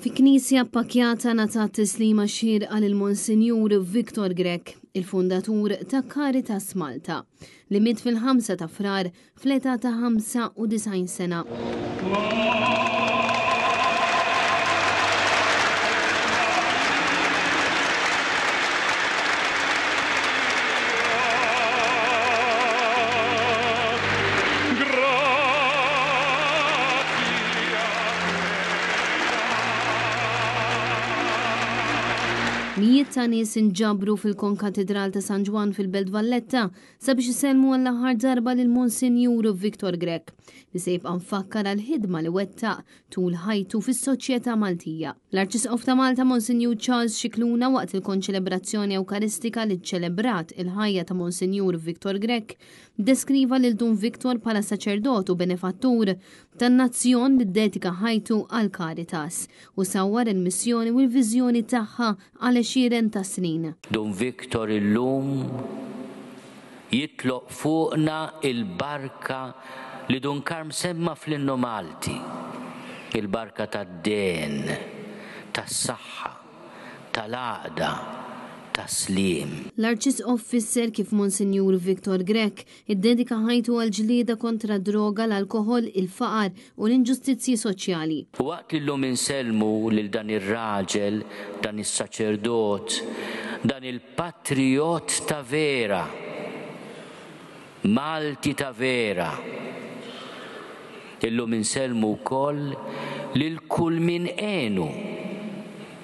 Fi knisja appakjata ngħatat tislima xierqa lil Monsinjur Viktor Grek, il-fundatur ta' Caritas Malta, li miet fil-5 ta' Frar fl-età ta' 95 sena. Mijiet ta' nies inġabru fil-konkatedral ta' San Ġwan fil-Belt Valletta sabiex iselmu għall-aħħar darba lil Monsinjur Viktor Grek li se jibqa' mfakkar għall-ħidma li wettaq tul ħajtu fis-soċjetà Maltija. L-Arċisqof ta' Malta Monsinjur Charles Scicluna waqt il-konċelebrazzjoni Ewkaristika li ċċelebrat il-ħajja ta' Monsinjur Viktor Grek deskriva lil Dun Viktor bħala saċerdot u benefattur tan-nazzjon li ddedika ħajtu għal Caritas u sawwar il-missjoni u l-viżjoni tagħha għal 20 ta' snin. Dun Viktor illum jitloq fuqna il-barka li Dun Karm semma fl-innu Malti, il-barka tad-den, tas-saħħa, tal-għaqda, tas-slim. L-Arċisqof fisser kif Monsinjur Viktor Grek iddedika ħajtu għal ġlieda kontra droga, l-alkoħol, il-faqar u l-inġustizzji soċjali. Waqt li llum inselmu lil dan ir-raġel, dan is-saċerdot, dan il-patriot ta' vera, Malti ta' vera. Illum inselmu wkoll lil kull min għenu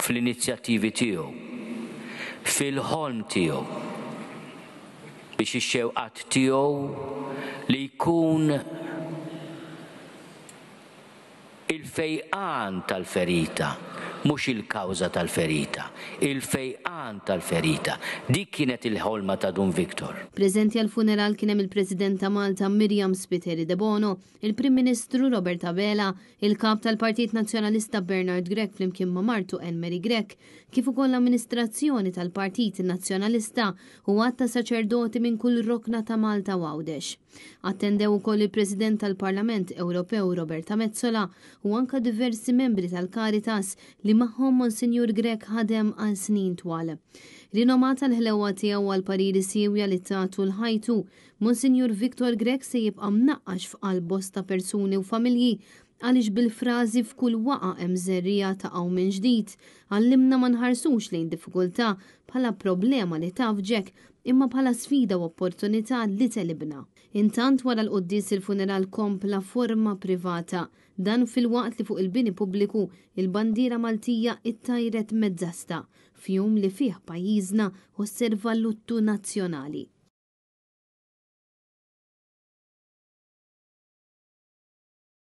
fl-inizjattivi tiegħu, fil-ħolm tiegħu, biex ix-xewqat tiegħu li jkun il-fejqan tal-ferita, mhux il-kawża tal-ferita, il-fejqan tal-ferita. Dik kienet il-ħolma ta' Dun Viktor. Preżenti għal-funeral kien hemm il-President ta' Malta Miriam Spiteri de Bono, il-Prim Ministru Robert Abela, il-Kap tal-Partit Nazzjonalista Bernard Grek flimkien ma' Martu Elmeri Grek, kif ukoll l-Amministrazzjoni tal-Partit Nazzjonalista u għatta saċerdoti minn kull rokna ta' Malta u Għawdex. Attendew ukoll il-President tal-Parlament Ewropew Roberta Mezzola u anka diversi membri tal-Caritas li magħhom Monsinjur Grek ħadem għal snin twal. Rinomata l-ħlewa tiegħu għal pariri siwja li tagħtu l-ħajtu, Monsinjur Viktor Grek se jibqa' mnaqqax f'qalb bosta persuni u familji għaliex bil-frażi f'kull waqa' hemm żerrija taqgħu minn ġdid, għallimna ma nħarsux lejn diffikultà bħala problema li tafġek imma bħala sfida u opportunità li telibna. Intant wara l-qoddis il-funeral kompla forma privata, dan fil-waqt li fuq il-bini pubbliku il-bandiera Maltija ittajret mezzasta, fjum li fih pajjiżna osserva l-luttu nazzjonali.